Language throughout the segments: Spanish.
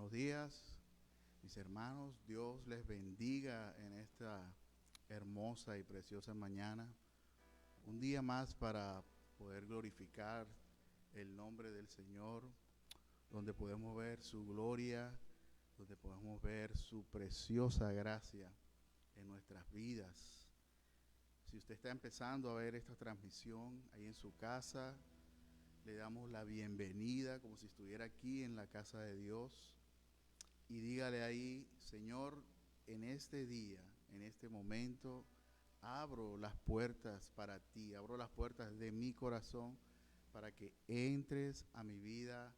Buenos días, mis hermanos. Dios les bendiga en esta hermosa y preciosa mañana. Un día más para poder glorificar el nombre del Señor, donde podemos ver su gloria, donde podemos ver su preciosa gracia en nuestras vidas. Si usted está empezando a ver esta transmisión ahí en su casa, le damos la bienvenida como si estuviera aquí en la casa de Dios. Y dígale ahí: Señor, en este día, en este momento, abro las puertas para ti, abro las puertas de mi corazón para que entres a mi vida,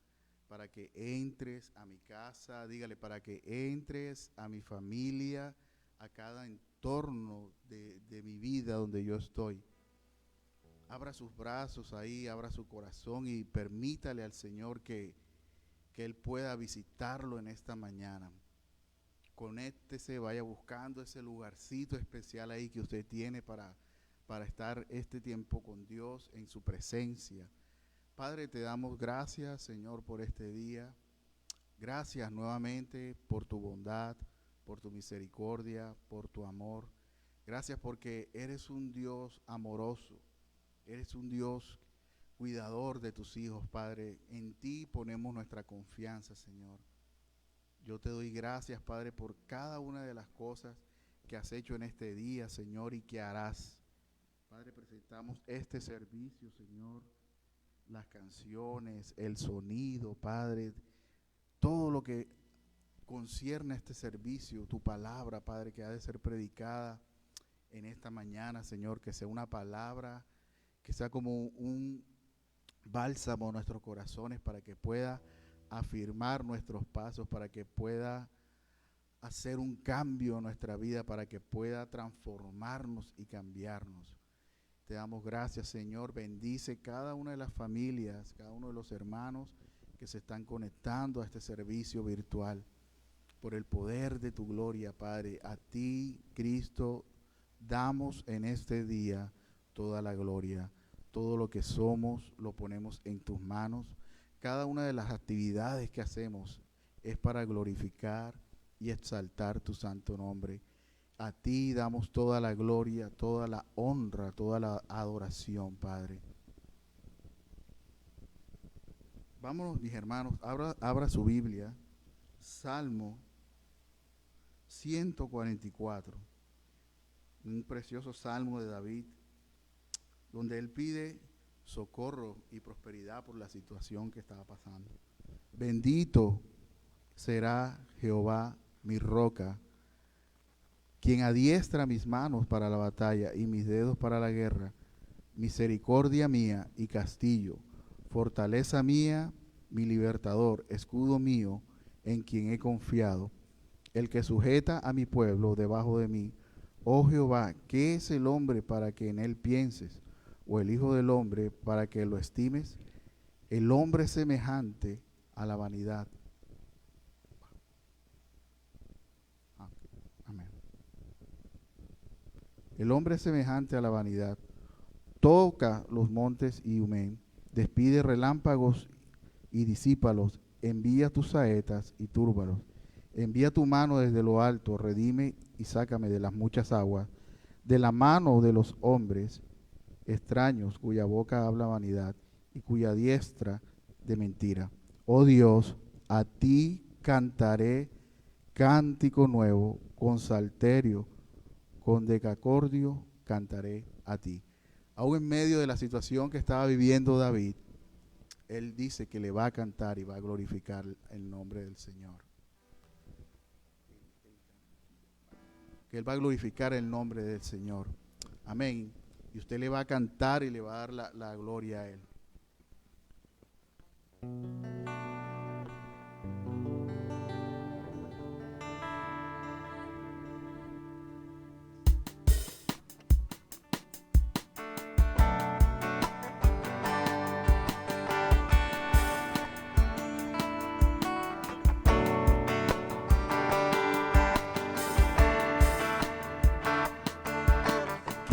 para que entres a mi casa, dígale, para que entres a mi familia, a cada entorno de mi vida donde yo estoy. Abra sus brazos ahí, abra su corazón y permítale al Señor que Él pueda visitarlo en esta mañana. Conéctese, vaya buscando ese lugarcito especial ahí que usted tiene para estar este tiempo con Dios en su presencia. Padre, te damos gracias, Señor, por este día. Gracias nuevamente por tu bondad, por tu misericordia, por tu amor. Gracias porque eres un Dios amoroso. Eres un Dios cuidador de tus hijos, Padre. En ti ponemos nuestra confianza, Señor. Yo te doy gracias, Padre, por cada una de las cosas que has hecho en este día, Señor, y que harás. Padre, presentamos este servicio, Señor, las canciones, el sonido, Padre, todo lo que concierne a este servicio, tu palabra, Padre, que ha de ser predicada en esta mañana, Señor, que sea una palabra que sea como un bálsamo a nuestros corazones para que pueda afirmar nuestros pasos, para que pueda hacer un cambio en nuestra vida, para que pueda transformarnos y cambiarnos. Te damos gracias, Señor. Bendice cada una de las familias, cada uno de los hermanos que se están conectando a este servicio virtual. Por el poder de tu gloria, Padre, a ti, Cristo, damos en este día toda la gloria. Todo lo que somos lo ponemos en tus manos. Cada una de las actividades que hacemos es para glorificar y exaltar tu santo nombre. A ti damos toda la gloria, toda la honra, toda la adoración, Padre. Vámonos, mis hermanos, abra su Biblia, Salmo 144, un precioso salmo de David, donde él pide socorro y prosperidad por la situación que estaba pasando. Bendito será Jehová, mi roca, quien adiestra mis manos para la batalla y mis dedos para la guerra, misericordia mía y castillo, fortaleza mía, mi libertador, escudo mío, en quien he confiado, el que sujeta a mi pueblo debajo de mí. Oh Jehová, ¿qué es el hombre para que en él pienses? ¿O el hijo del hombre para que lo estimes? El hombre es semejante a la vanidad. Amén. El hombre es semejante a la vanidad. Toca los montes y humen, despide relámpagos y disípalos, envía tus saetas y túrbalos. Envía tu mano desde lo alto, redime y sácame de las muchas aguas, de la mano de los hombres extraños cuya boca habla vanidad y cuya diestra de mentira. Oh Dios, a ti cantaré cántico nuevo, con salterio, con decacordio cantaré a ti. Aún en medio de la situación que estaba viviendo David, él dice que le va a cantar y va a glorificar el nombre del Señor. Que él va a glorificar el nombre del Señor. Amén. Y usted le va a cantar y le va a dar la gloria a él.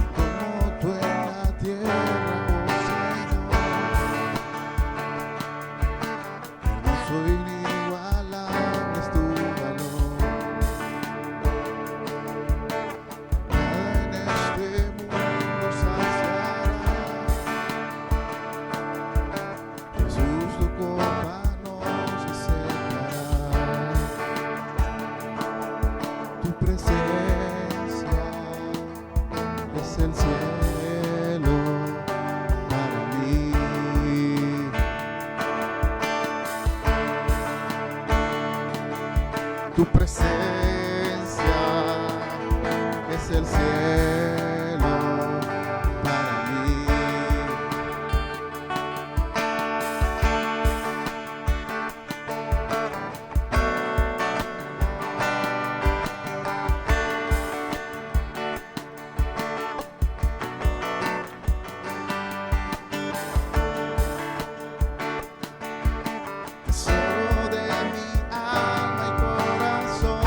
Como tú en la tierra, oh Señor. Tu presencia es el cielo para mí. Tesoro de mi alma y corazón,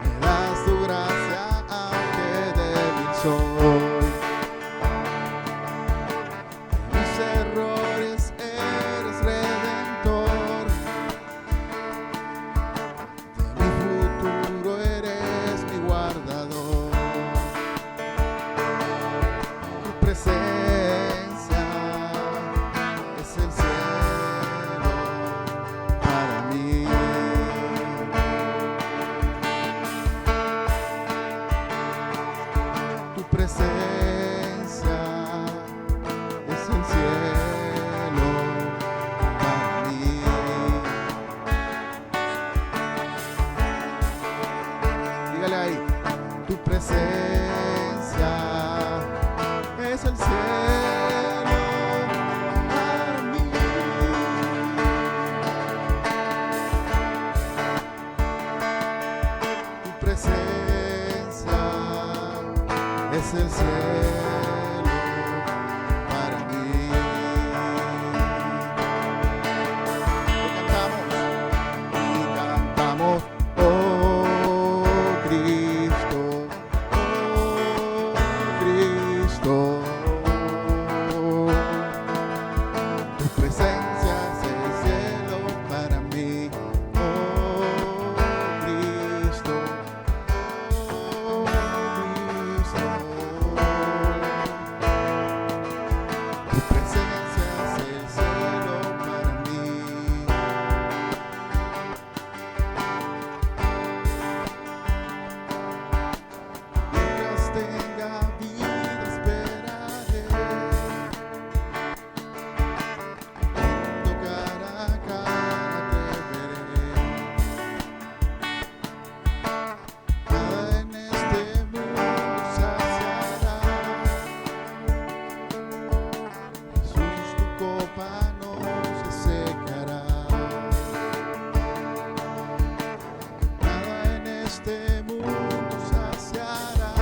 me das tu gracia aunque débil soy. De mis errores eres redentor, de mi futuro eres mi guardador. Tu presencia es el cielo para mí. Tu presencia es el cielo para mí. Dígale ahí, tu presencia es el cielo para mí. Tu presencia es el cielo para mí. Lo cantamos, oh Cristo, tu presencia es el cielo para mí, oh Cristo, tu presencia es el cielo para mí. Mientras tenga vida esperaré, cuando cara a cara te veré. Nada en este mundo saciará, Jesús, tu copa no se secará. Nada en este mundo saciará,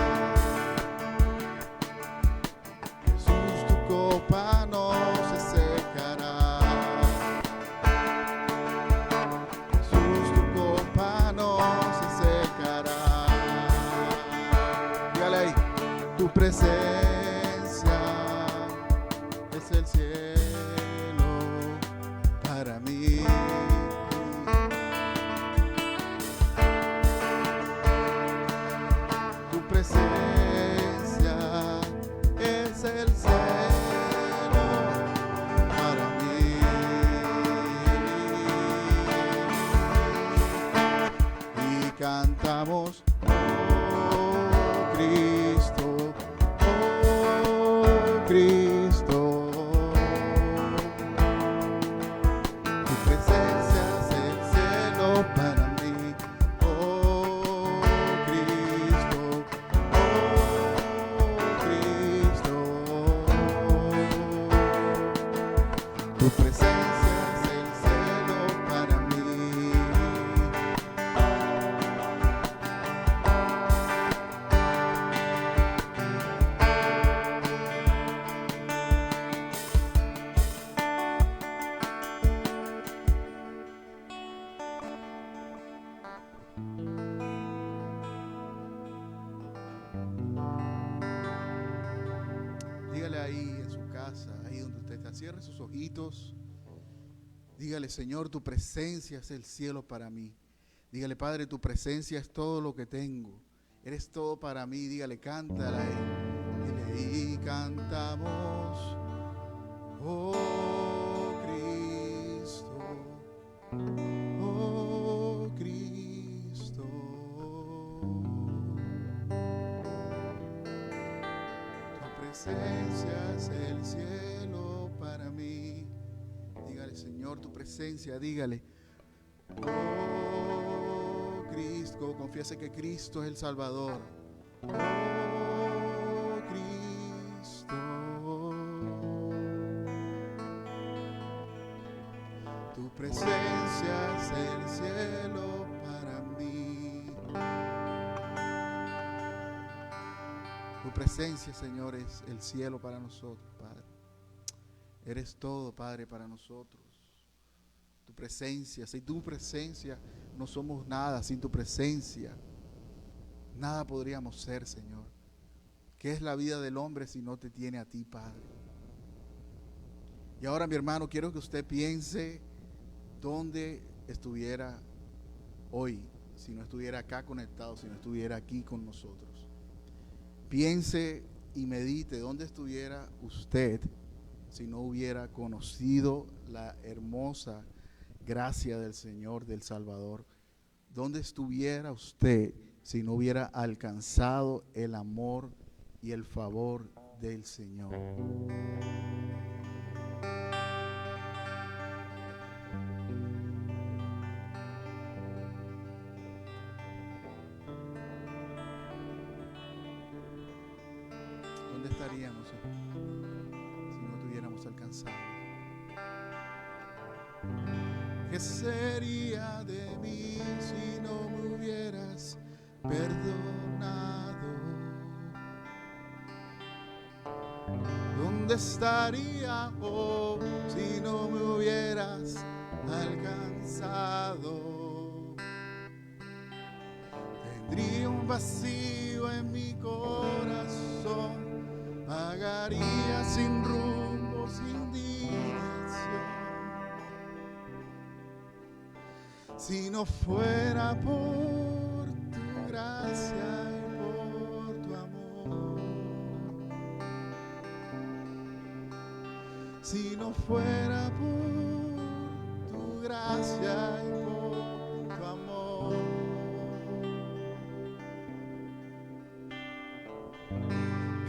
Jesús, tu copa no se secará. Jesús, tu copa no se secará. Dígale ahí, tu presencia es el cielo para mí. Tu presencia es el cielo para mí. Y cantamos, oh Cristo, oh Cristo. Tu presencia es el cielo para mí, oh Cristo, oh Cristo. Tu presencia es el cielo para mí. Dígale ahí en su casa, ahí donde usted está, cierre sus ojitos. Dígale, Señor, tu presencia es el cielo para mí. Dígale, Padre, tu presencia es todo lo que tengo. Eres todo para mí. Dígale, cántala ahí. Dile, y cantamos, oh Cristo, oh Cristo. Tu presencia es el cielo para mí. Dígale, Señor, tu presencia, dígale, Oh, Cristo, confiese que Cristo es el Salvador. Oh, Cristo, tu presencia es el cielo para mí. Tu presencia, Señor, es el cielo para nosotros, Padre. Eres todo, Padre, para nosotros. Tu presencia, sin tu presencia no somos nada. Sin tu presencia nada podríamos ser, Señor. ¿Qué es la vida del hombre si no te tiene a ti, Padre? Y ahora, mi hermano, quiero que usted piense dónde estuviera hoy, si no estuviera acá conectado, si no estuviera aquí con nosotros. Piense y medite dónde estuviera usted si no hubiera conocido la hermosa gracia del Señor, del Salvador. ¿Dónde estuviera usted si no hubiera alcanzado el amor y el favor del Señor? ¿Dónde estaríamos si no tuviéramos alcanzado? ¿Qué sería de mí si no me hubieras perdonado? ¿Dónde estaría hoy si no me hubieras alcanzado? Tendría un vacío en mi corazón, vagaría sin rumbo, sin dirección. Si no fuera por tu gracia y por tu amor, si no fuera por tu gracia y por tu amor,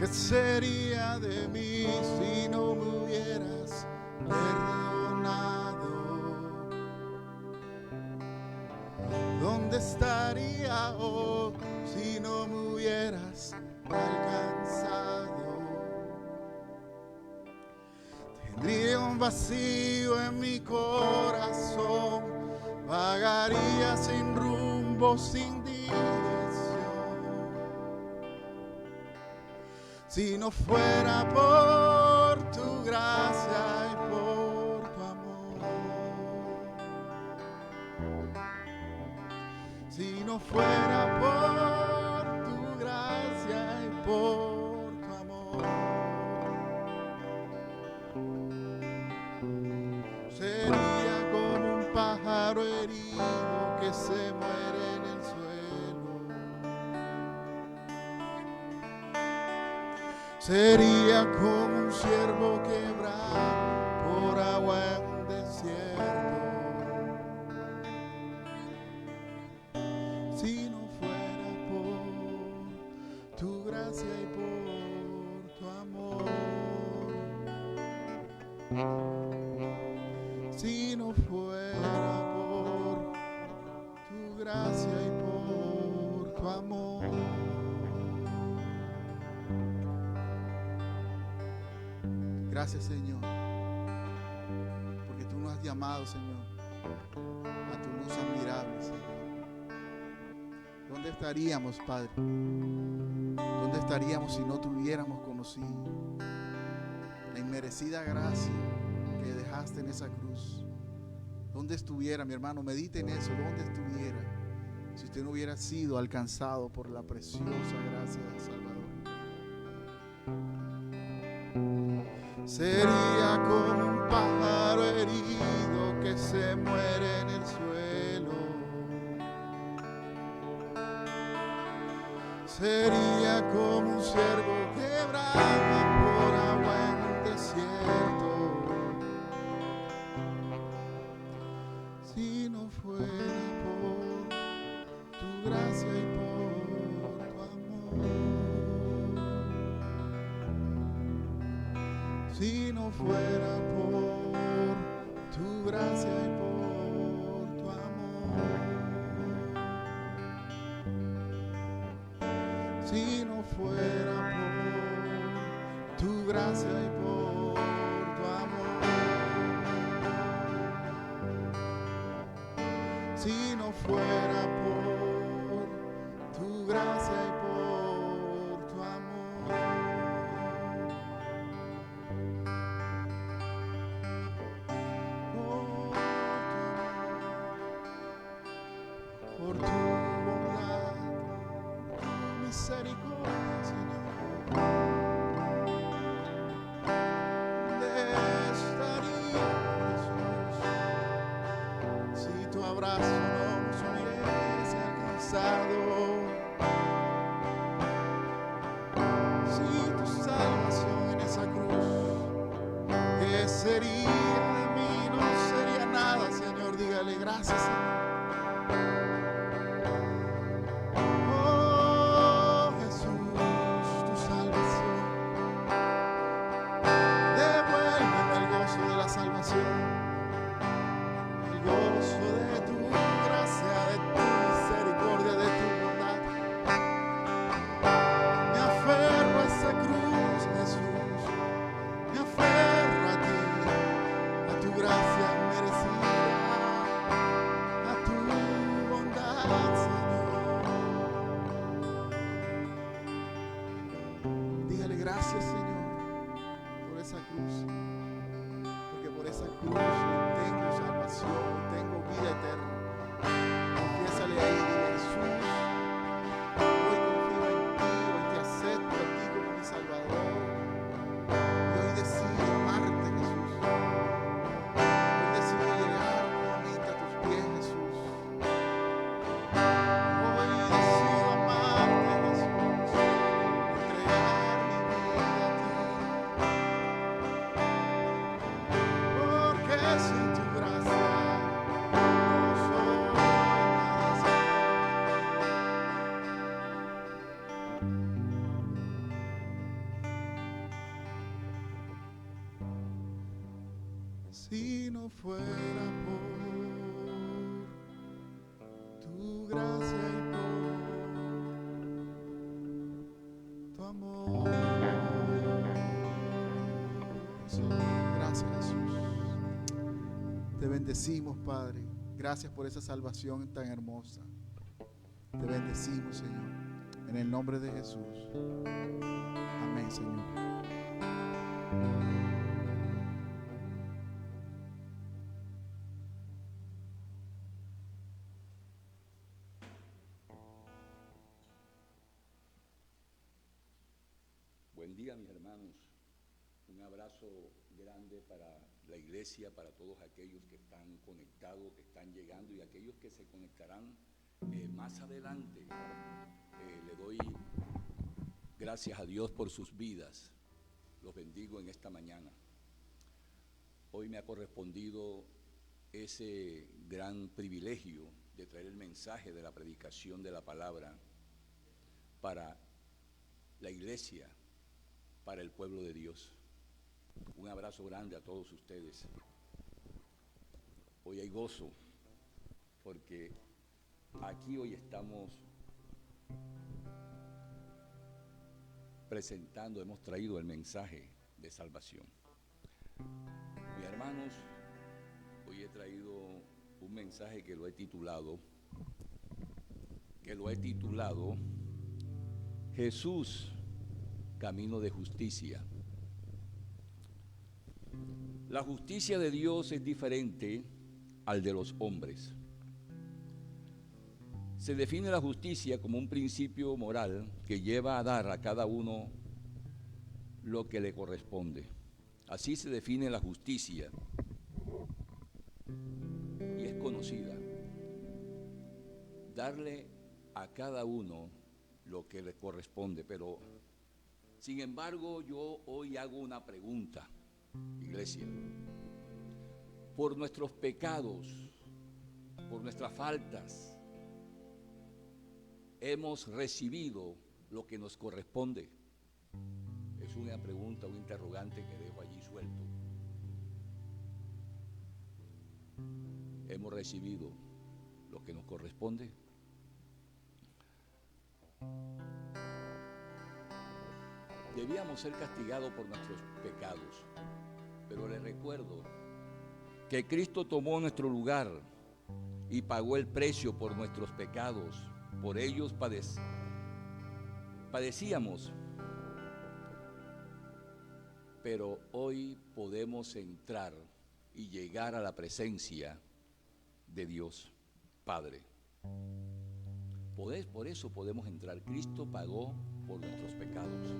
¿qué sería de mí si no me hubieras perdonado? ¿Dónde estaría hoy si no me hubieras alcanzado? Tendría un vacío en mi corazón, vagaría sin rumbo, sin dirección. Si no fuera por tu gracia y por tu amor, si no fuera por tu gracia y por tu amor, sería como un pájaro herido que se muere en el suelo. Sería como un ciervo que brama por agua en un desierto. Si no fuera por tu gracia y por tu amor, si no fuera por tu gracia y por tu amor. Gracias, Señor, porque tú nos has llamado, Señor, a tu luz admirable, Señor. ¿Dónde estaríamos, Padre? ¿Dónde estaríamos si no te hubiéramos conocido? La inmerecida gracia que dejaste en esa cruz. ¿Dónde estuviera, mi hermano? Medite en eso. ¿Dónde estuviera si usted no hubiera sido alcanzado por la preciosa gracia del Salvador? Sería como un pájaro herido que se muere en el suelo. Sería como un ciervo que brama por agua en un desierto. Si no fuera por tu gracia y por tu amor, si no fuera por tu gracia y por tu amor, Si no fuera por tu gracia y por tu amor, si no fuera por tu gracia y por tu amor, por tu bondad, tu misericordia, Señor. ¿Dónde estaría, Jesús, si tu abrazo no nos hubiese alcanzado? Si tu salvación en esa cruz, ¿qué sería de mí? No sería nada, Señor. Dígale gracias, Señor. Oh, Jesús, tu salvación. Devuélveme el gozo de la salvación, el gozo de tu gracia, de tu misericordia, de tu bondad. Me aferro a esa cruz, Jesús. Me aferro a ti, a tu gracia merecida, a tu bondad, Señor. Dígale gracias, Señor, por esa cruz, porque por esa cruz hoy tengo salvación, hoy tengo vida eterna. Confiésale ahí, dile: Jesús, hoy confío en ti, hoy te acepto a ti como mi Salvador. Y hoy decido amarte, Jesús. Hoy decido llegar nuevamente a tus pies, Jesús. Hoy decido amarte, Jesús. Entregar mi vida a ti. Porque sin tu gracia no soy nada, Señor. Si no fuera por tu gracia y por tu amor, Señor, gracias, Jesús. Te bendecimos, Padre. Gracias por esa salvación tan hermosa. Te bendecimos, Señor, en el nombre de Jesús. Amén, Señor. Buen día, mis hermanos. Un abrazo grande para la iglesia, para todos aquellos que están conectados, que están llegando y aquellos que se conectarán más adelante. Le doy gracias a Dios por sus vidas. Los bendigo en esta mañana. Hoy me ha correspondido ese gran privilegio de traer el mensaje de la predicación de la palabra para la iglesia, para el pueblo de Dios. Un abrazo grande a todos ustedes. Hoy hay gozo, porque aquí hoy estamos presentando, hemos traído el mensaje de salvación. Mis hermanos, hoy he traído un mensaje que lo he titulado Jesús, camino de justicia. La justicia de Dios es diferente al de los hombres. Se define la justicia como un principio moral que lleva a dar a cada uno lo que le corresponde. Así se define la justicia y es conocida. Darle a cada uno lo que le corresponde, pero sin embargo yo hoy hago una pregunta, iglesia. Por nuestros pecados, por nuestras faltas, ¿hemos recibido lo que nos corresponde? Es una pregunta, un interrogante que dejo allí suelto. ¿Hemos recibido lo que nos corresponde? debíamos ser castigados por nuestros pecados. Pero les recuerdo que Cristo tomó nuestro lugar y pagó el precio por nuestros pecados. Por ellos padecíamos. Pero hoy podemos entrar y llegar a la presencia de Dios Padre. Por eso podemos entrar. Cristo pagó por nuestros pecados.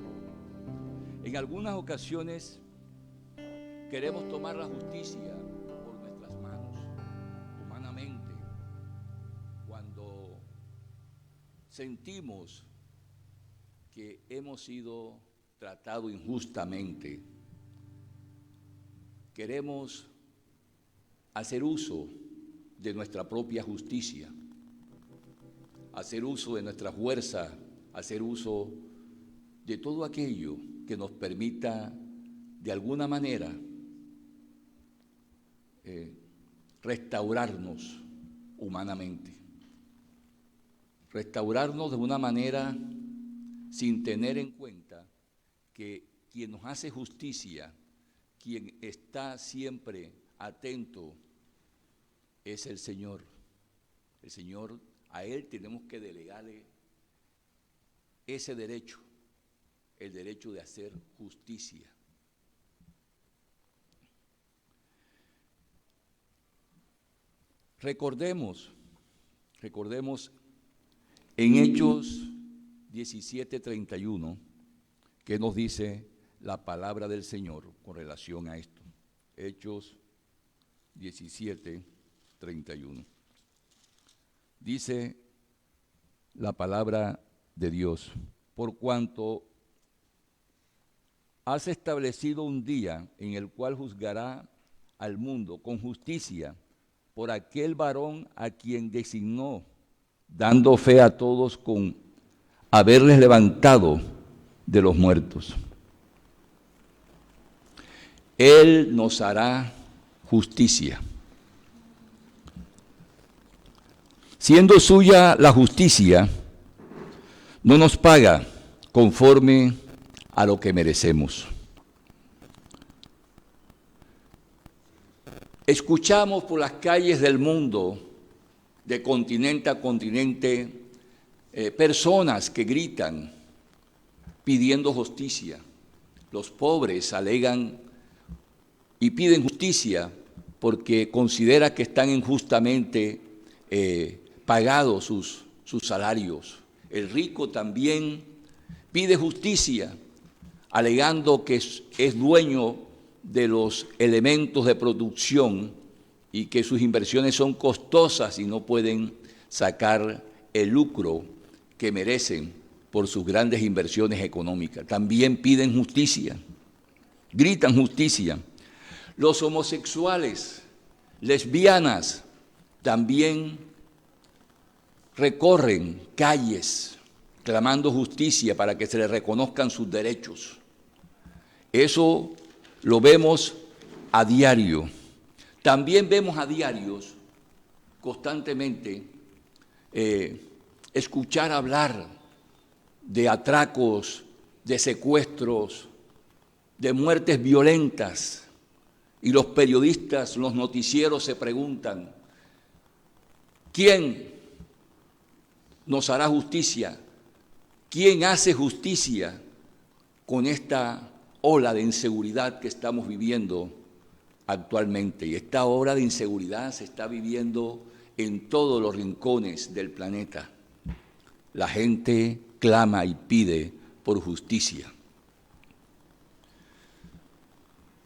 En algunas ocasiones queremos tomar la justicia por nuestras manos, humanamente, cuando sentimos que hemos sido tratados injustamente. Queremos hacer uso de nuestra propia justicia, hacer uso de nuestra fuerza, hacer uso de todo aquello que nos permita, de alguna manera, restaurarnos humanamente. Restaurarnos de una manera sin tener en cuenta que quien nos hace justicia, quien está siempre atento, es el Señor. El Señor, a Él tenemos que delegarle ese derecho, el derecho de hacer justicia. Recordemos en Hechos 17:31, que nos dice la palabra del Señor con relación a esto. Hechos 17:31. Dice la palabra de Dios: por cuanto has establecido un día en el cual juzgará al mundo con justicia por aquel varón a quien designó, dando fe a todos con haberles levantado de los muertos. Él nos hará justicia. Siendo suya la justicia, no nos paga conforme a lo que merecemos. Escuchamos por las calles del mundo, de continente a continente, personas que gritan pidiendo justicia. Los pobres alegan y piden justicia porque considera que están injustamente pagados sus salarios. El rico también pide justicia, alegando que es dueño de los elementos de producción y que sus inversiones son costosas y no pueden sacar el lucro que merecen por sus grandes inversiones económicas. También piden justicia, gritan justicia. Los homosexuales, lesbianas, también recorren calles clamando justicia para que se les reconozcan sus derechos. Eso lo vemos a diario. También vemos a diarios, constantemente, escuchar hablar de atracos, de secuestros, de muertes violentas. Y los periodistas, los noticieros se preguntan, ¿quién nos hará justicia? ¿Quién hace justicia con esta ola de inseguridad que estamos viviendo actualmente? Y esta ola de inseguridad se está viviendo en todos los rincones del planeta. La gente clama y pide por justicia.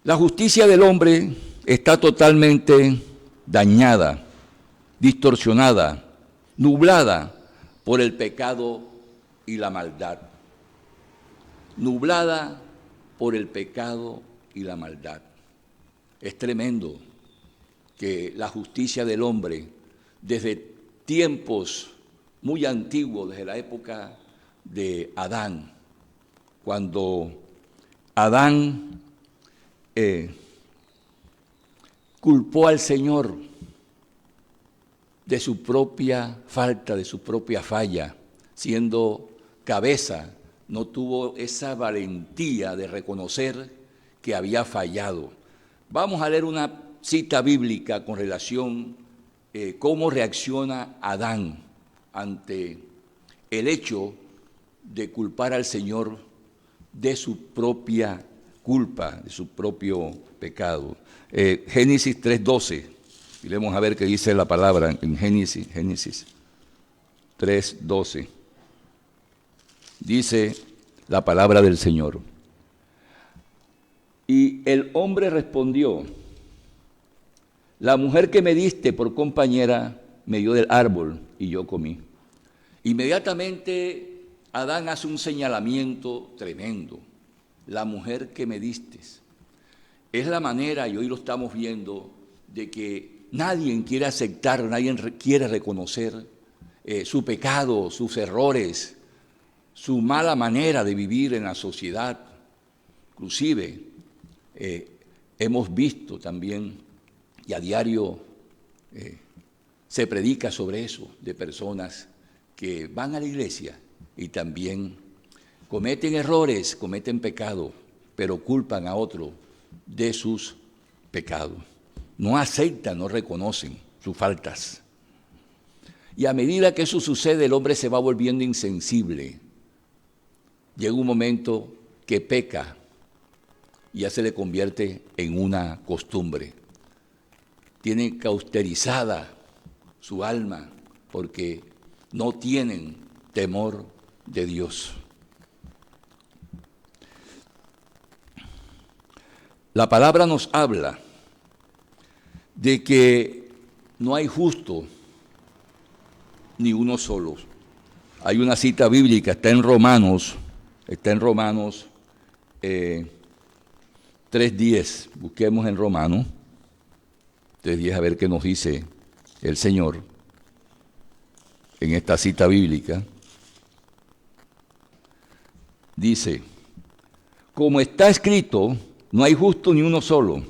La justicia del hombre está totalmente dañada, distorsionada, nublada por el pecado y la maldad. Nublada por el pecado y la maldad. Es tremendo que la justicia del hombre, desde tiempos muy antiguos, desde la época de Adán, cuando Adán culpó al Señor de su propia falta, de su propia falla, siendo cabeza no tuvo esa valentía de reconocer que había fallado. Vamos a leer una cita bíblica con relación a cómo reacciona Adán ante el hecho de culpar al Señor de su propia culpa, de su propio pecado. Génesis 3:12, y vamos a ver qué dice la palabra en Génesis 3:12. Dice la palabra del Señor. Y el hombre respondió: la mujer que me diste por compañera me dio del árbol y yo comí. Inmediatamente Adán hace un señalamiento tremendo. La mujer que me diste. Es la manera, y hoy lo estamos viendo, de que nadie quiere aceptar, nadie quiere reconocer su pecado, sus errores, su mala manera de vivir en la sociedad. Inclusive hemos visto también, y a diario se predica sobre eso, de personas que van a la iglesia y también cometen errores, cometen pecado, pero culpan a otro de sus pecados. No aceptan, no reconocen sus faltas. Y a medida que eso sucede, el hombre se va volviendo insensible. Llega un momento que peca y ya se le convierte en una costumbre. Tienen cauterizada su alma porque no tienen temor de Dios. La palabra nos habla de que no hay justo ni uno solo. Hay una cita bíblica, está en Romanos 3:10. Busquemos en Romanos 3:10 a ver qué nos dice el Señor en esta cita bíblica. Dice: como está escrito, no hay justo ni uno solo,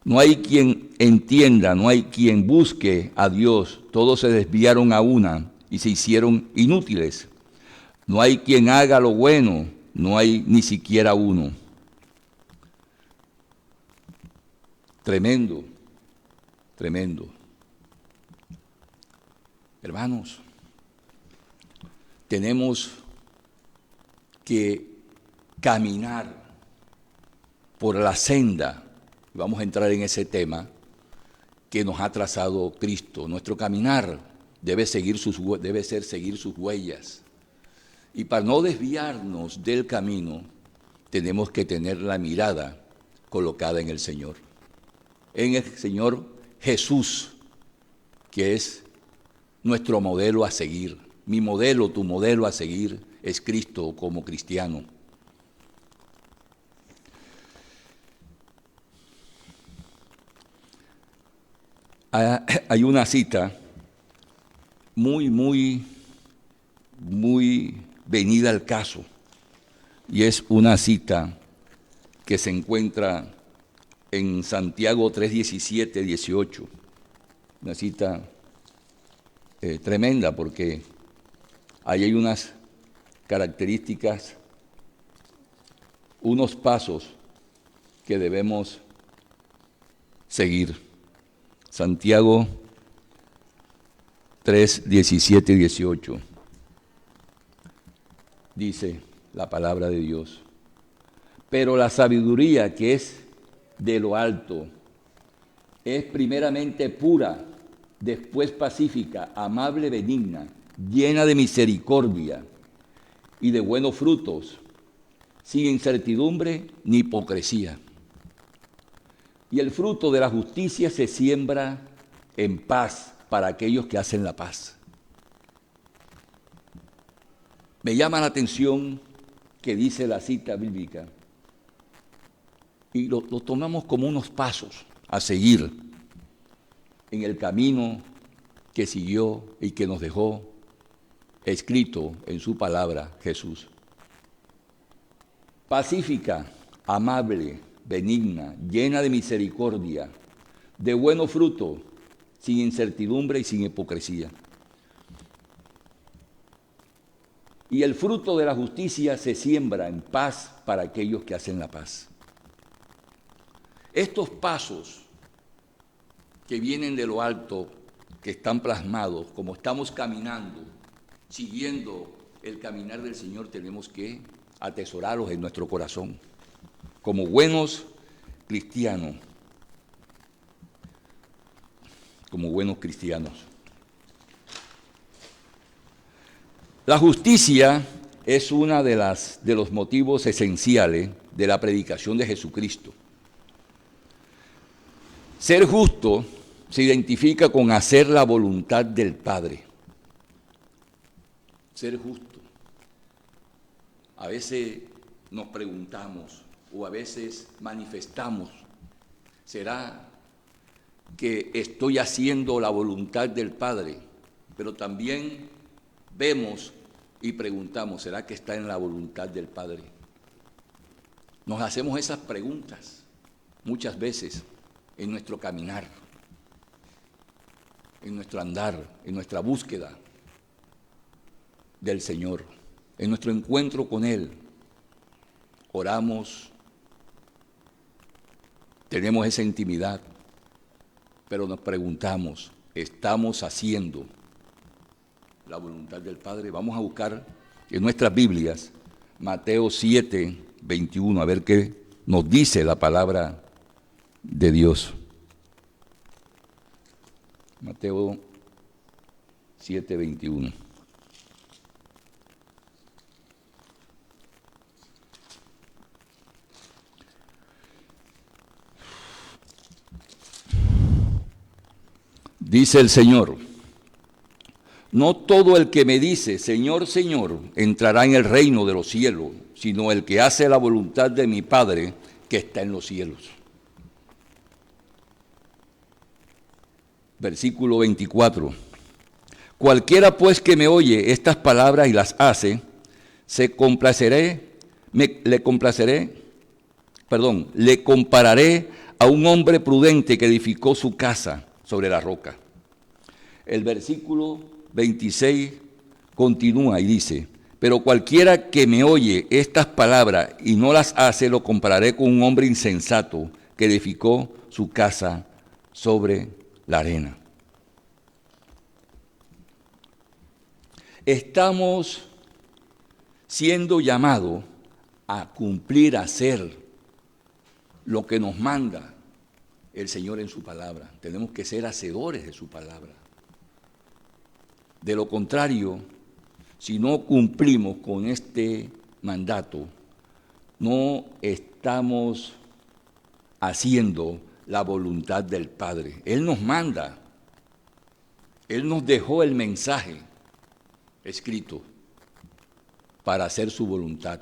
no hay quien entienda, no hay quien busque a Dios, todos se desviaron a una y se hicieron inútiles. No hay quien haga lo bueno, no hay ni siquiera uno. Tremendo, tremendo. Hermanos, tenemos que caminar por la senda, vamos a entrar en ese tema, que nos ha trazado Cristo. Nuestro caminar debe ser seguir sus huellas. Y para no desviarnos del camino, tenemos que tener la mirada colocada en el Señor. En el Señor Jesús, que es nuestro modelo a seguir. Mi modelo, tu modelo a seguir es Cristo como cristiano. Hay una cita muy venida al caso, y es una cita que se encuentra en Santiago 3:17, 18, una cita tremenda porque ahí hay unas características, unos pasos que debemos seguir. Santiago 3:17 y 18. Dice la palabra de Dios: pero la sabiduría que es de lo alto es primeramente pura, después pacífica, amable, benigna, llena de misericordia y de buenos frutos, sin incertidumbre ni hipocresía. Y el fruto de la justicia se siembra en paz para aquellos que hacen la paz. Me llama la atención que dice la cita bíblica, y lo tomamos como unos pasos a seguir en el camino que siguió y que nos dejó escrito en su palabra Jesús. Pacífica, amable, benigna, llena de misericordia, de buenos frutos, sin incertidumbre y sin hipocresía. Y el fruto de la justicia se siembra en paz para aquellos que hacen la paz. Estos pasos que vienen de lo alto, que están plasmados, como estamos caminando, siguiendo el caminar del Señor, tenemos que atesorarlos en nuestro corazón, como buenos cristianos, La justicia es uno de los motivos esenciales de la predicación de Jesucristo. Ser justo se identifica con hacer la voluntad del Padre. Ser justo. A veces nos preguntamos o a veces manifestamos, ¿será que estoy haciendo la voluntad del Padre? Pero también vemos y preguntamos, ¿será que está en la voluntad del Padre? Nos hacemos esas preguntas muchas veces en nuestro caminar, en nuestro andar, en nuestra búsqueda del Señor, en nuestro encuentro con Él. Oramos, tenemos esa intimidad, pero nos preguntamos, ¿estamos haciendo la voluntad del Padre? Vamos a buscar en nuestras Biblias Mateo 7, 21, a ver qué nos dice la palabra de Dios. Mateo 7, 21. Dice el Señor: no todo el que me dice, Señor, Señor, entrará en el reino de los cielos, sino el que hace la voluntad de mi Padre que está en los cielos. Versículo 24. Cualquiera pues que me oye estas palabras y las hace, le compararé a un hombre prudente que edificó su casa sobre la roca. El versículo 26 continúa y dice: pero cualquiera que me oye estas palabras y no las hace, lo compararé con un hombre insensato que edificó su casa sobre la arena. Estamos siendo llamados a cumplir, a hacer lo que nos manda el Señor en su palabra. Tenemos que ser hacedores de su palabra. De lo contrario, si no cumplimos con este mandato, no estamos haciendo la voluntad del Padre. Él nos manda, Él nos dejó el mensaje escrito para hacer su voluntad.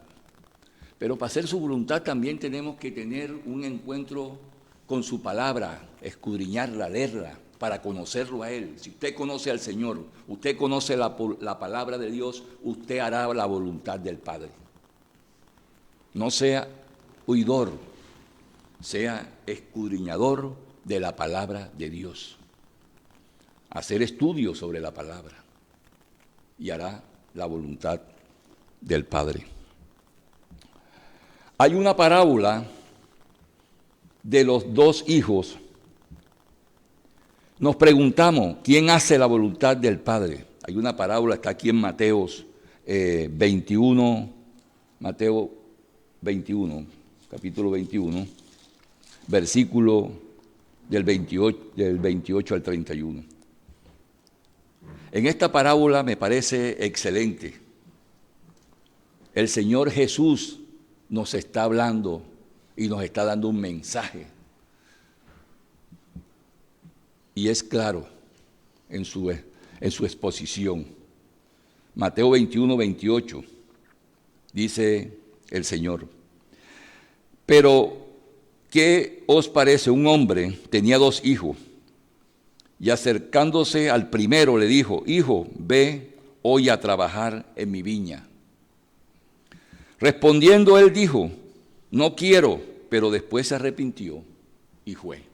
Pero para hacer su voluntad también tenemos que tener un encuentro con su palabra, escudriñarla, leerla, para conocerlo a Él. Si usted conoce al Señor, usted conoce la palabra de Dios, usted hará la voluntad del Padre. No sea oidor, sea escudriñador de la palabra de Dios. Hacer estudios sobre la palabra y hará la voluntad del Padre. Hay una parábola de los dos hijos. Nos preguntamos, ¿quién hace la voluntad del Padre? Hay una parábola, está aquí en Mateo 21, capítulo 21, versículo del 28 al 31. En esta parábola me parece excelente. El Señor Jesús nos está hablando y nos está dando un mensaje. Y es claro en su exposición. Mateo 21, 28, dice el Señor: pero, ¿qué os parece? Un hombre tenía 2 hijos, y acercándose al primero le dijo: hijo, ve hoy a trabajar en mi viña. Respondiendo él dijo: no quiero, pero después se arrepintió y fue.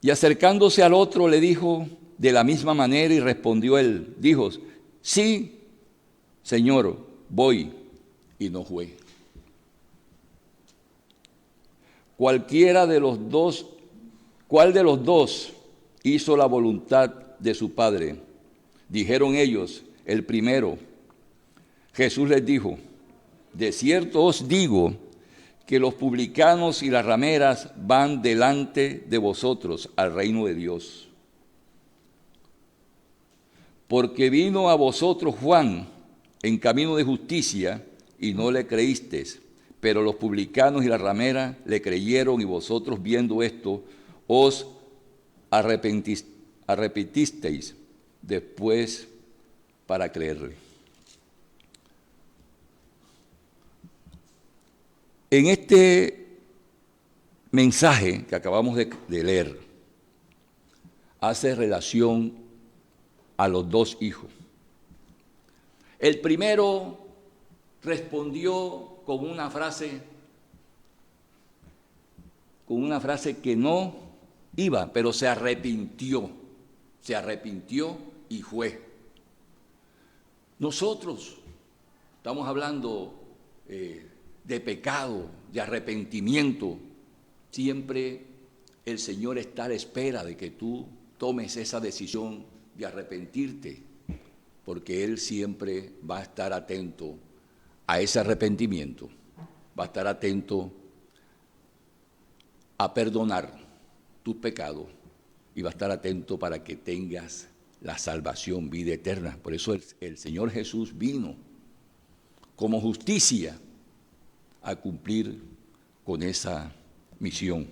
Y acercándose al otro le dijo de la misma manera y respondió él, dijo, sí, Señor, voy, y no fue. ¿Cuál de los dos hizo la voluntad de su padre? Dijeron ellos, el primero. Jesús les dijo, de cierto os digo que los publicanos y las rameras van delante de vosotros al reino de Dios. Porque vino a vosotros Juan en camino de justicia y no le creísteis, pero los publicanos y las rameras le creyeron y vosotros viendo esto os arrepentisteis después para creerle. En este mensaje que acabamos de leer, hace relación a los dos hijos. El primero respondió con una frase que no iba, pero se arrepintió y fue. Nosotros estamos hablando de pecado, de arrepentimiento. Siempre el Señor está a la espera de que tú tomes esa decisión de arrepentirte, porque Él siempre va a estar atento a ese arrepentimiento, va a estar atento a perdonar tus pecados y va a estar atento para que tengas la salvación, vida eterna. Por eso el Señor Jesús vino como justicia a cumplir con esa misión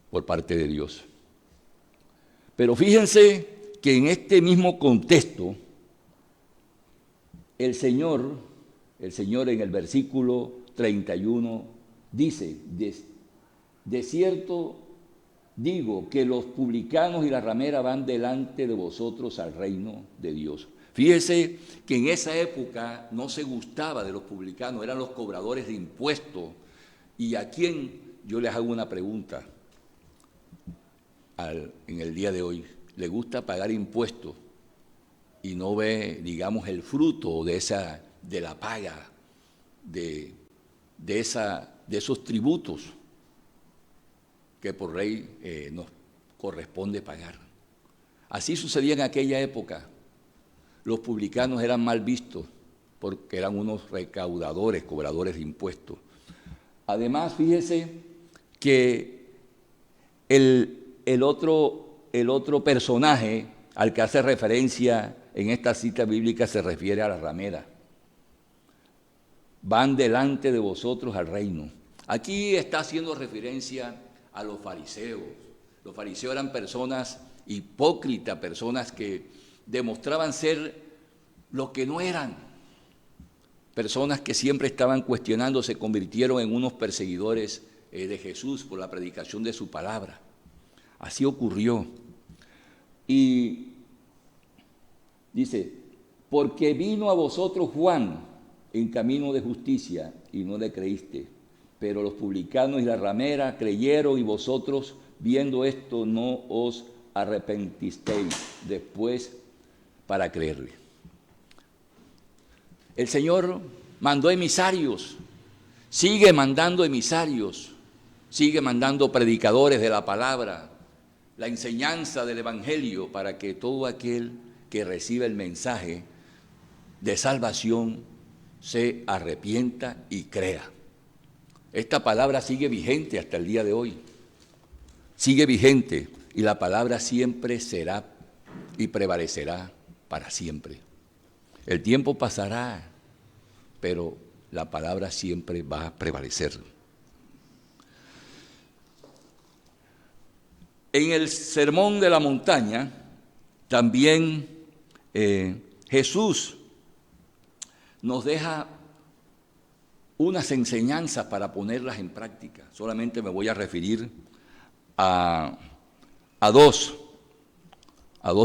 por parte de Dios. Pero fíjense que en este mismo contexto, el Señor en el versículo 31 dice, de cierto digo que los publicanos y las rameras van delante de vosotros al reino de Dios. Fíjese que en esa época no se gustaba de los publicanos, eran los cobradores de impuestos. ¿Y a quién? Yo les hago una pregunta en el día de hoy. ¿Le gusta pagar impuestos y no ve, digamos, el fruto de la paga, de esos tributos que por ley nos corresponde pagar? Así sucedía en aquella época. Los publicanos eran mal vistos porque eran unos recaudadores, cobradores de impuestos. Además, fíjese que el otro personaje al que hace referencia en esta cita bíblica se refiere a la ramera. Van delante de vosotros al reino. Aquí está haciendo referencia a los fariseos. Los fariseos eran personas hipócritas, personas que demostraban ser lo que no eran. Personas que siempre estaban cuestionando, se convirtieron en unos perseguidores de Jesús por la predicación de su palabra. Así ocurrió. Y dice, porque vino a vosotros Juan en camino de justicia y no le creíste, pero los publicanos y la ramera creyeron y vosotros viendo esto no os arrepentisteis después para creerle. El Señor mandó emisarios, sigue mandando emisarios, sigue mandando predicadores de la palabra, la enseñanza del Evangelio, para que todo aquel que reciba el mensaje de salvación se arrepienta y crea. Esta palabra sigue vigente hasta el día de hoy, sigue vigente, y la palabra siempre será y prevalecerá para siempre. El tiempo pasará, pero la palabra siempre va a prevalecer. En el Sermón de la Montaña, también Jesús nos deja unas enseñanzas para ponerlas en práctica. Solamente me voy a referir a dos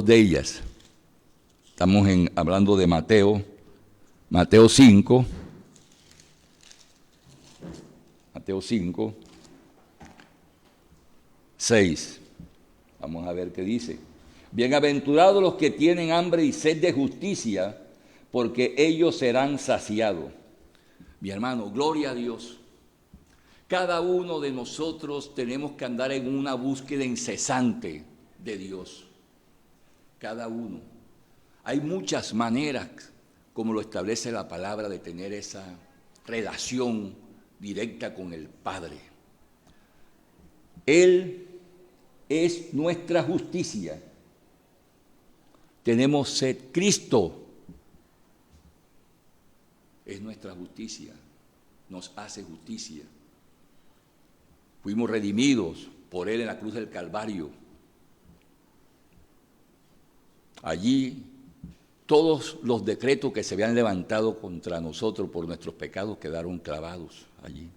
de ellas. Estamos hablando de Mateo 5, Mateo 5, 6 Vamos a ver qué dice. Bienaventurados los que tienen hambre y sed de justicia, porque ellos serán saciados. Mi hermano, gloria a Dios. Cada uno de nosotros tenemos que andar en una búsqueda incesante de Dios. Cada uno. Hay muchas maneras, como lo establece la palabra, de tener esa relación directa con el Padre. Él es nuestra justicia. Tenemos sed. Cristo es nuestra justicia. Nos hace justicia. Fuimos redimidos por Él en la cruz del Calvario. Allí todos los decretos que se habían levantado contra nosotros por nuestros pecados quedaron clavados allí.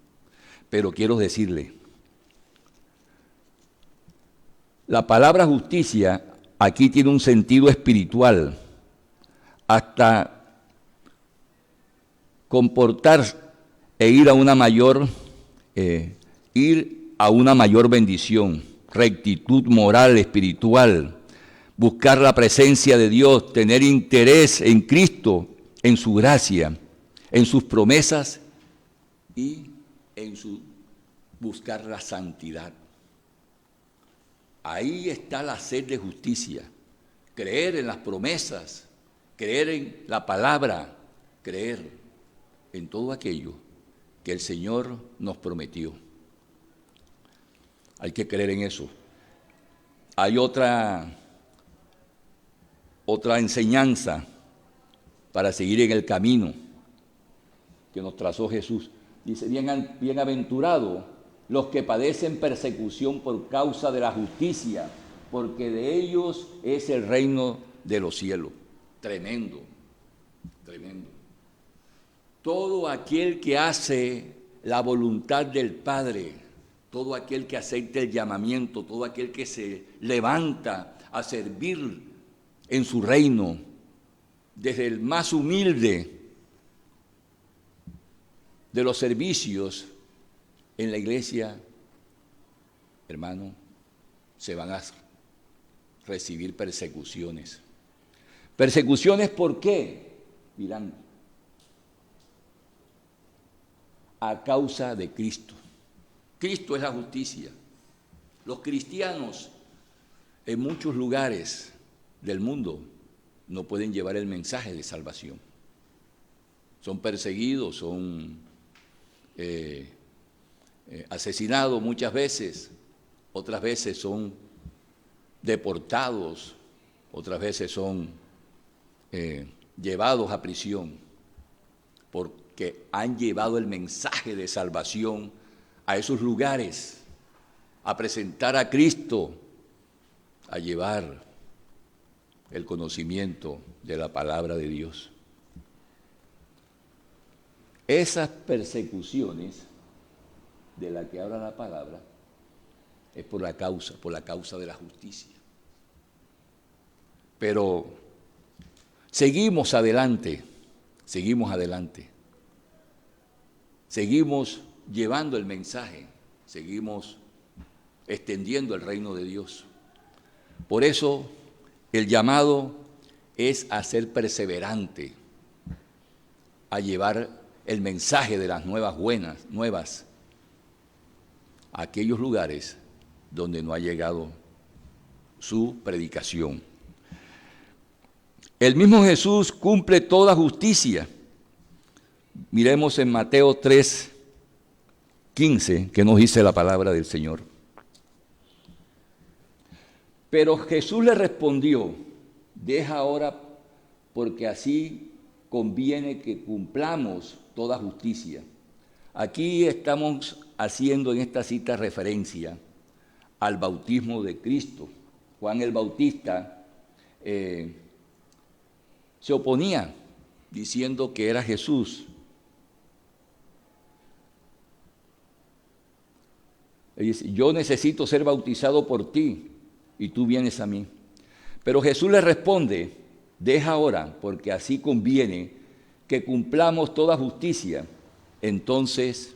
Pero quiero decirle, la palabra justicia aquí tiene un sentido espiritual, hasta comportar e ir a una mayor bendición, rectitud moral, espiritual, buscar la presencia de Dios, tener interés en Cristo, en su gracia, en sus promesas y en buscar la santidad. Ahí está la sed de justicia, creer en las promesas, creer en la palabra, creer en todo aquello que el Señor nos prometió. Hay que creer en eso. Hay otra enseñanza para seguir en el camino que nos trazó Jesús. Dice, bienaventurados los que padecen persecución por causa de la justicia, porque de ellos es el reino de los cielos. Tremendo, tremendo. Todo aquel que hace la voluntad del Padre, todo aquel que acepta el llamamiento, todo aquel que se levanta a servir en su reino, desde el más humilde de los servicios en la iglesia, hermano, se van a recibir persecuciones. ¿Persecuciones por qué? Dirán, a causa de Cristo. Cristo es la justicia. Los cristianos en muchos lugares del mundo no pueden llevar el mensaje de salvación. Son perseguidos, son asesinados muchas veces, otras veces son deportados, otras veces son llevados a prisión, porque han llevado el mensaje de salvación a esos lugares, a presentar a Cristo, a llevar el conocimiento de la palabra de Dios. Esas persecuciones de las que habla la palabra es por la causa de la justicia. Pero seguimos adelante, seguimos llevando el mensaje, seguimos extendiendo el reino de Dios. Por eso el llamado es a ser perseverante, a llevar el mensaje de las nuevas a aquellos lugares donde no ha llegado su predicación. El mismo Jesús cumple toda justicia. Miremos en Mateo 3:15, que nos dice la palabra del Señor. Pero Jesús le respondió, deja ahora, porque así conviene que cumplamos toda justicia. Aquí estamos haciendo en esta cita referencia al bautismo de Cristo. Juan el Bautista se oponía diciendo que era Jesús. Él dice, yo necesito ser bautizado por ti y tú vienes a mí. Pero Jesús le responde, deja ahora, porque así conviene que cumplamos toda justicia. Entonces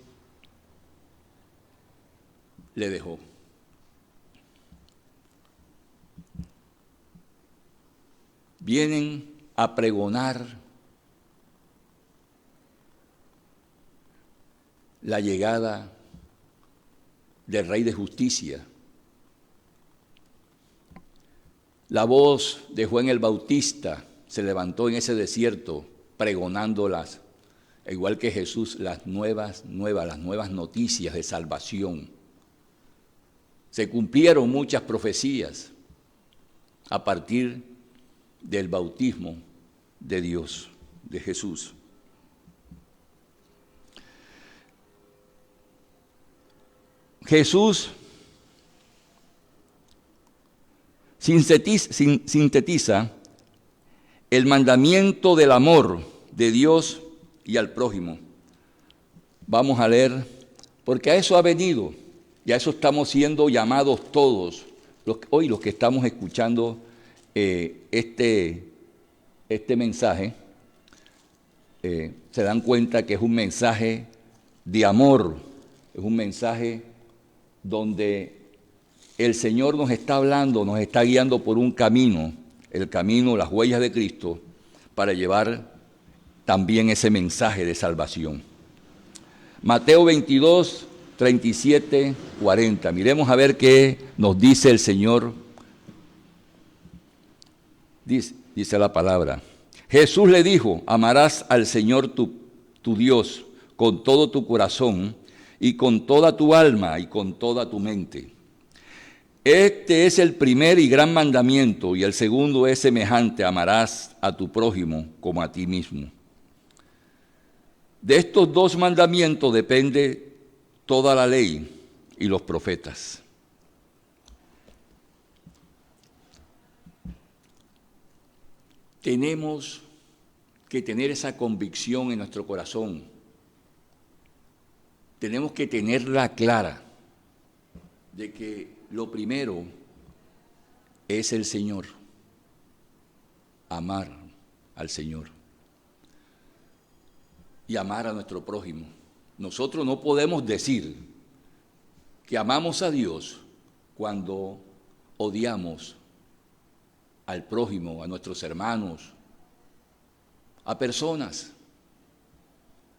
le dejó. vienen a pregonar la llegada del Rey de Justicia. La voz de Juan el Bautista se levantó en ese desierto pregonándolas, igual que Jesús, las nuevas noticias de salvación. Se cumplieron muchas profecías a partir del bautismo de Dios, de Jesús. Jesús sintetiza el mandamiento del amor de Dios y al prójimo. Vamos a leer, porque a eso ha venido, y a eso estamos siendo llamados todos, hoy los que estamos escuchando este mensaje, se dan cuenta que es un mensaje de amor, es un mensaje donde el Señor nos está hablando, nos está guiando por un camino, el camino, las huellas de Cristo, para llevar también ese mensaje de salvación. Mateo 22, 37, 40. Miremos a ver qué nos dice el Señor. Dice la palabra. Jesús le dijo, amarás al Señor tu Dios con todo tu corazón y con toda tu alma y con toda tu mente. Este es el primer y gran mandamiento, y el segundo es semejante, amarás a tu prójimo como a ti mismo. De estos dos mandamientos depende toda la ley y los profetas. Tenemos que tener esa convicción en nuestro corazón. Tenemos que tenerla clara de que lo primero es el Señor, amar al Señor y amar a nuestro prójimo. Nosotros no podemos decir que amamos a Dios cuando odiamos al prójimo, a nuestros hermanos, a personas.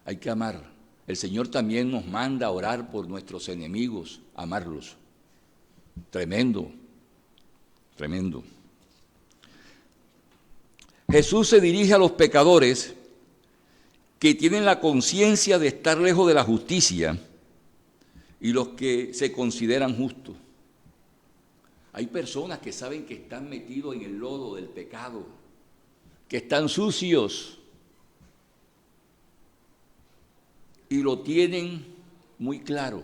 Hay que amar. El Señor también nos manda a orar por nuestros enemigos, amarlos. Tremendo, tremendo. Jesús se dirige a los pecadores que tienen la conciencia de estar lejos de la justicia y los que se consideran justos. Hay personas que saben que están metidos en el lodo del pecado, que están sucios y lo tienen muy claro,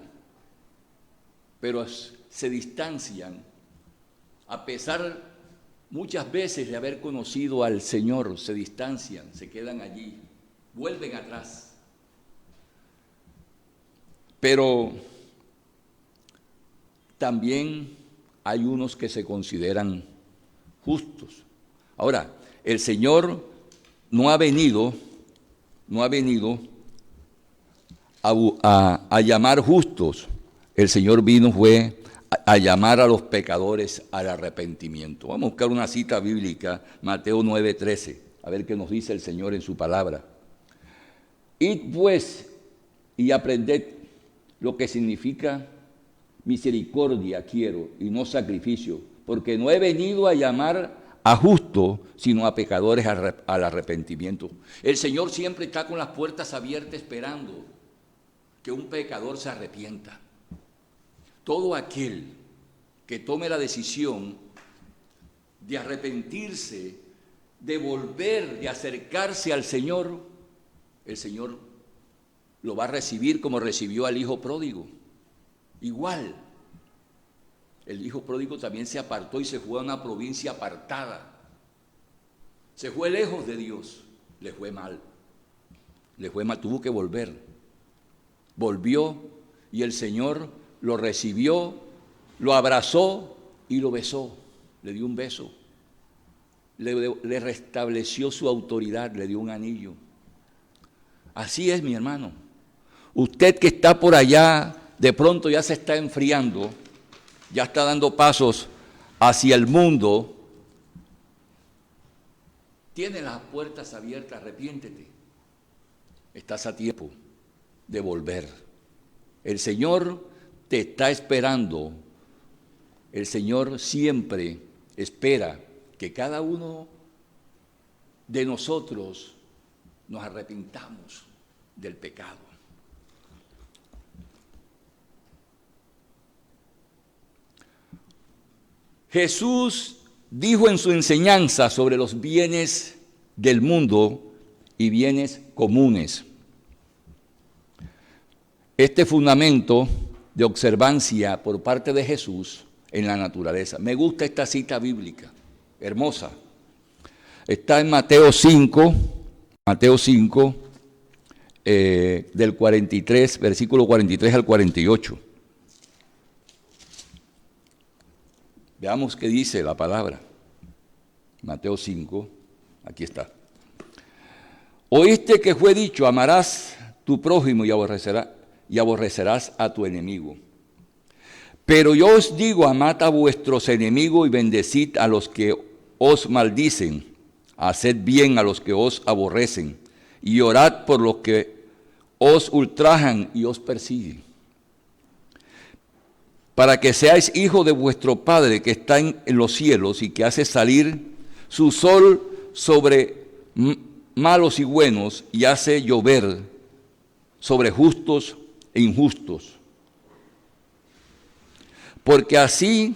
pero se distancian, a pesar muchas veces de haber conocido al Señor, se distancian, se quedan allí, vuelven atrás. Pero también hay unos que se consideran justos. Ahora, el Señor no ha venido a llamar justos. El Señor fue a llamar a los pecadores al arrepentimiento. Vamos a buscar una cita bíblica, Mateo 9:13, a ver qué nos dice el Señor en su palabra. Id pues y aprended lo que significa misericordia quiero y no sacrificio, porque no he venido a llamar a justos, sino a pecadores al arrepentimiento. El Señor siempre está con las puertas abiertas esperando que un pecador se arrepienta. Todo aquel que tome la decisión de arrepentirse, de volver, de acercarse al Señor, el Señor lo va a recibir como recibió al hijo pródigo. Igual, el hijo pródigo también se apartó y se fue a una provincia apartada. Se fue lejos de Dios, le fue mal, tuvo que volver. Volvió y el Señor lo recibió, lo abrazó y lo besó, le dio un beso, le restableció su autoridad, le dio un anillo. Así es, mi hermano. Usted que está por allá, de pronto ya se está enfriando, ya está dando pasos hacia el mundo, Tienes las puertas abiertas, arrepiéntete. Estás a tiempo de volver. El Señor te está esperando. El Señor siempre espera que cada uno de nosotros nos arrepintamos del pecado. Jesús dijo en su enseñanza sobre los bienes del mundo y bienes comunes. Este fundamento de observancia por parte de Jesús en la naturaleza. Me gusta esta cita bíblica, hermosa. Está en Mateo 5, del 43, versículo 43 al 48. Veamos qué dice la palabra. Mateo 5, aquí está. Oíste que fue dicho, amarás tu prójimo y aborrecerás a tu enemigo. Pero yo os digo, amad a vuestros enemigos y bendecid a los que os maldicen. Haced bien a los que os aborrecen y orad por los que os ultrajan y os persiguen, para que seáis hijos de vuestro Padre que está en los cielos y que hace salir su sol sobre malos y buenos y hace llover sobre justos e injustos. Porque así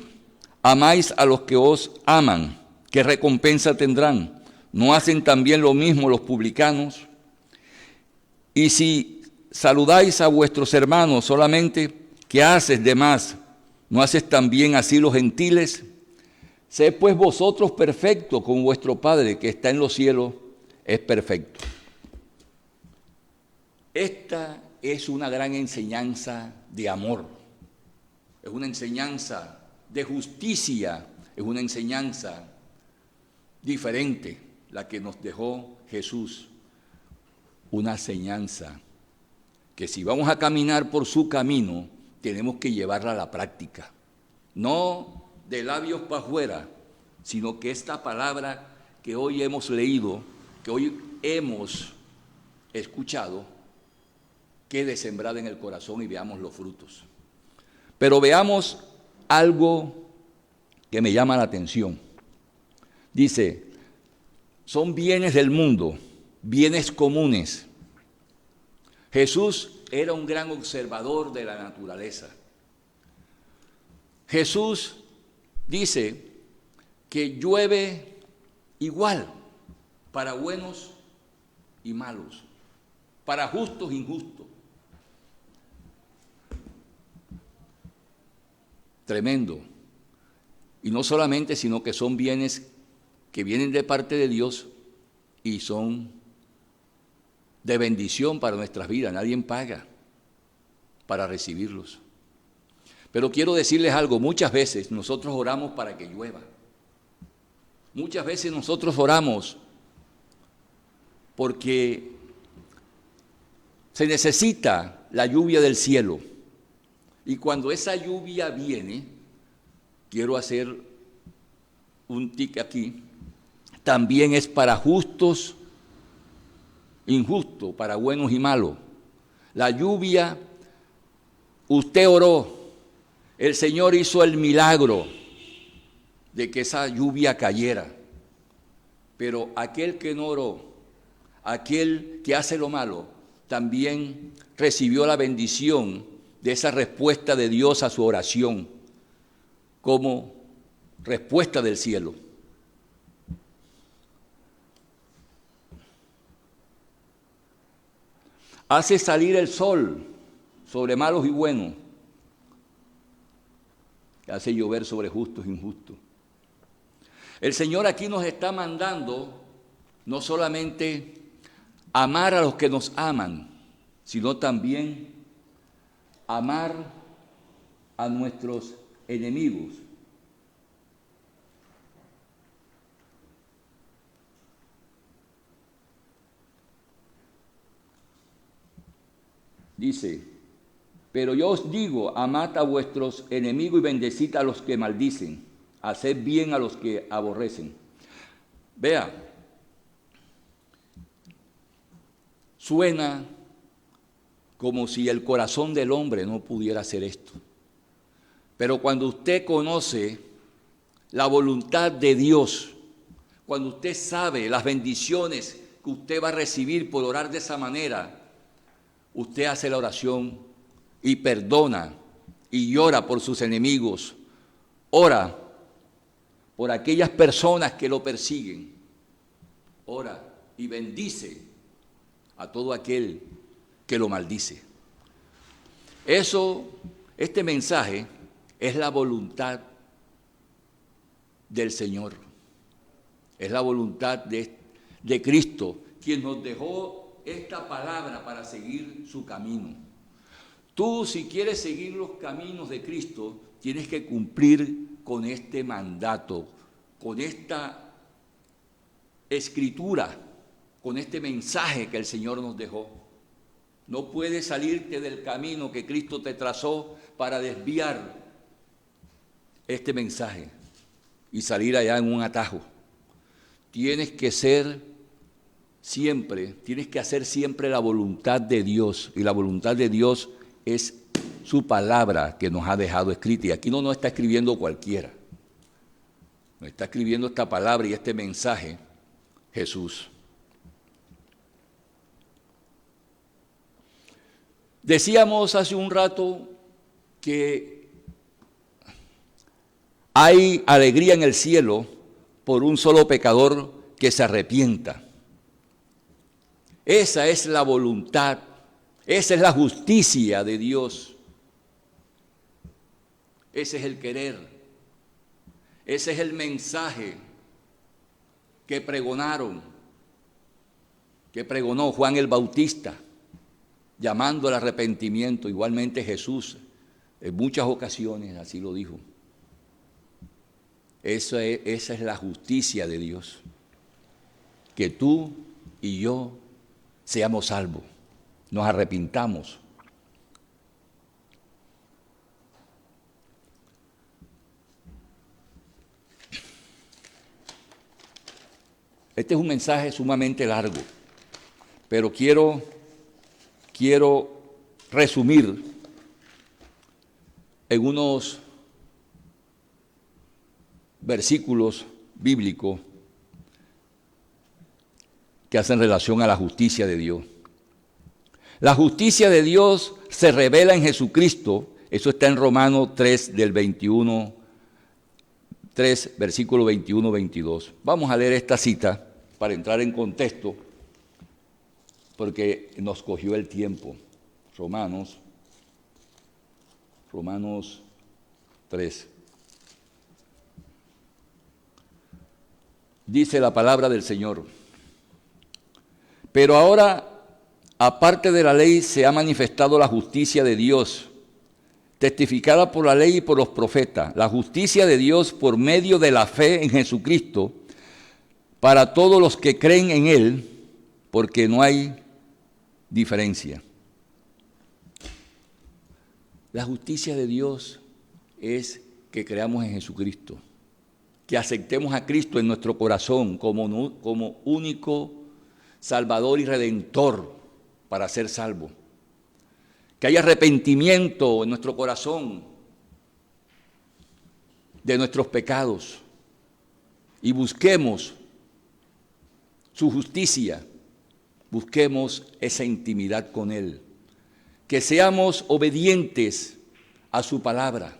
amáis a los que os aman, ¿qué recompensa tendrán? ¿No hacen también lo mismo los publicanos? Y si saludáis a vuestros hermanos solamente, ¿qué haces de más? ¿No haces también así los gentiles? Sed pues vosotros perfectos, como vuestro Padre que está en los cielos es perfecto. Esta es una gran enseñanza de amor, es una enseñanza de justicia, es una enseñanza diferente la que nos dejó Jesús. Una enseñanza que si vamos a caminar por su camino, tenemos que llevarla a la práctica. No de labios para afuera, sino que esta palabra que hoy hemos leído, que hoy hemos escuchado, quede sembrada en el corazón y veamos los frutos. Pero veamos algo que me llama la atención. Dice, son bienes del mundo, bienes comunes. Jesús era un gran observador de la naturaleza. Jesús dice que llueve igual para buenos y malos, para justos e injustos. Tremendo. Y no solamente, sino que son bienes que vienen de parte de Dios y son de bendición para nuestras vidas. Nadie paga para recibirlos. Pero quiero decirles algo, muchas veces nosotros oramos para que llueva. Muchas veces nosotros oramos porque se necesita la lluvia del cielo. Y cuando esa lluvia viene, quiero hacer un tic aquí, también es para justos, injustos, para buenos y malos. La lluvia, usted oró, el Señor hizo el milagro de que esa lluvia cayera. Pero aquel que no oró, aquel que hace lo malo, también recibió la bendición de esa respuesta de Dios a su oración, como respuesta del cielo. Hace salir el sol sobre malos y buenos, hace llover sobre justos e injustos. El Señor aquí nos está mandando no solamente amar a los que nos aman, sino también amar a nuestros enemigos. Dice, pero yo os digo, amad a vuestros enemigos y bendecid a los que maldicen, haced bien a los que aborrecen. Vea, suena como si el corazón del hombre no pudiera hacer esto. Pero cuando usted conoce la voluntad de Dios, cuando usted sabe las bendiciones que usted va a recibir por orar de esa manera, usted hace la oración y perdona y llora por sus enemigos, ora por aquellas personas que lo persiguen, ora y bendice a todo aquel que lo maldice. Este mensaje es la voluntad del Señor, es la voluntad de Cristo, quien nos dejó esta palabra para seguir su camino. Tú, si quieres seguir los caminos de Cristo, tienes que cumplir con este mandato, con esta escritura, con este mensaje que el Señor nos dejó. No puedes salirte del camino que Cristo te trazó para desviar este mensaje y salir allá en un atajo. Tienes que hacer siempre la voluntad de Dios, y la voluntad de Dios es su palabra que nos ha dejado escrita. Y aquí no nos está escribiendo cualquiera, nos está escribiendo esta palabra y este mensaje Jesús. Decíamos hace un rato que hay alegría en el cielo por un solo pecador que se arrepienta. Esa es la voluntad, esa es la justicia de Dios. Ese es el querer, ese es el mensaje que pregonó Juan el Bautista, llamando al arrepentimiento. Igualmente Jesús, en muchas ocasiones así lo dijo. Esa es la justicia de Dios, que tú y yo seamos salvos, nos arrepintamos. Este es un mensaje sumamente largo, pero quiero resumir en unos versículos bíblicos que hacen relación a la justicia de Dios. La justicia de Dios se revela en Jesucristo. Eso está en Romanos 3, versículo 21-22. Vamos a leer esta cita para entrar en contexto, porque nos cogió el tiempo. Romanos 3. Dice la palabra del Señor: pero ahora, aparte de la ley, se ha manifestado la justicia de Dios, testificada por la ley y por los profetas, la justicia de Dios por medio de la fe en Jesucristo, para todos los que creen en Él, porque no hay diferencia. La justicia de Dios es que creamos en Jesucristo, que aceptemos a Cristo en nuestro corazón como único Salvador y Redentor para ser salvo. Que haya arrepentimiento en nuestro corazón de nuestros pecados y busquemos su justicia, busquemos esa intimidad con Él, que seamos obedientes a su palabra.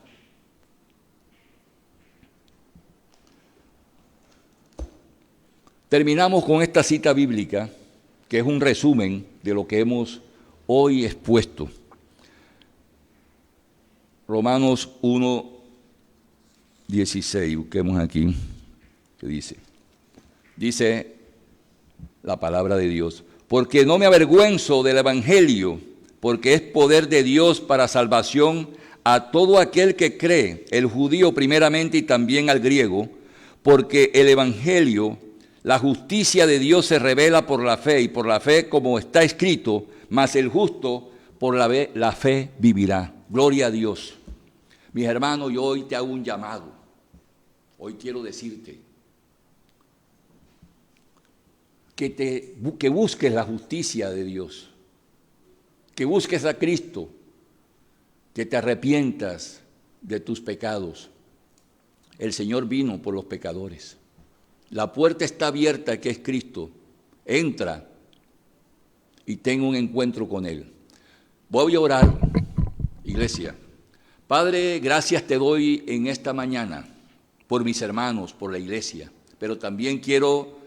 Terminamos con esta cita bíblica, que es un resumen de lo que hemos hoy expuesto. Romanos 1:16, busquemos aquí, ¿qué dice? Dice la palabra de Dios: porque no me avergüenzo del evangelio, porque es poder de Dios para salvación a todo aquel que cree, el judío primeramente y también al griego, porque el evangelio, la justicia de Dios se revela por la fe, y por la fe, como está escrito, mas el justo por la fe vivirá. Gloria a Dios. Mis hermanos, yo hoy te hago un llamado. Hoy quiero decirte que busques la justicia de Dios, que busques a Cristo, que te arrepientas de tus pecados. El Señor vino por los pecadores. La puerta está abierta, que es Cristo. Entra y ten un encuentro con Él. Voy a orar, iglesia. Padre, gracias te doy en esta mañana por mis hermanos, por la iglesia, pero también quiero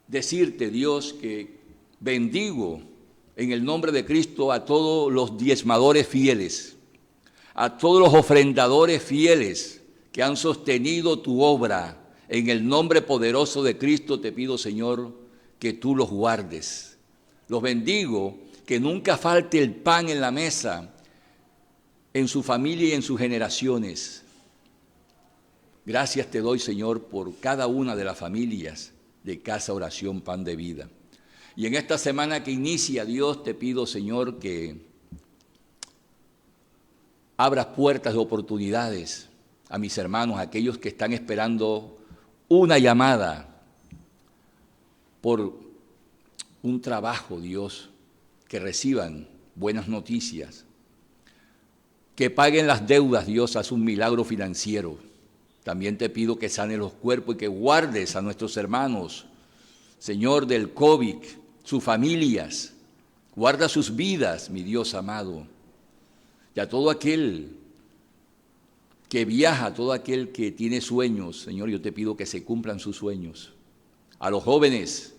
decirte, Dios, que bendigo en el nombre de Cristo a todos los diezmadores fieles, a todos los ofrendadores fieles que han sostenido tu obra. En el nombre poderoso de Cristo te pido, Señor, que tú los guardes. Los bendigo, que nunca falte el pan en la mesa, en su familia y en sus generaciones. Gracias te doy, Señor, por cada una de las familias de Casa Oración Pan de Vida. Y en esta semana que inicia, Dios, te pido, Señor, que abras puertas de oportunidades a mis hermanos, a aquellos que están esperando una llamada por un trabajo, Dios, que reciban buenas noticias, que paguen las deudas, Dios, haz un milagro financiero. También te pido que sanes los cuerpos y que guardes a nuestros hermanos, Señor, del COVID, sus familias, guarda sus vidas, mi Dios amado, y a todo aquel que viaja, todo aquel que tiene sueños, Señor, yo te pido que se cumplan sus sueños. A los jóvenes,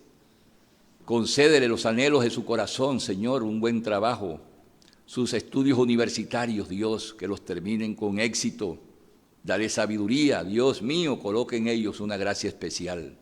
concédele los anhelos de su corazón, Señor, un buen trabajo, sus estudios universitarios, Dios, que los terminen con éxito. Dale sabiduría, Dios mío, coloque en ellos una gracia especial.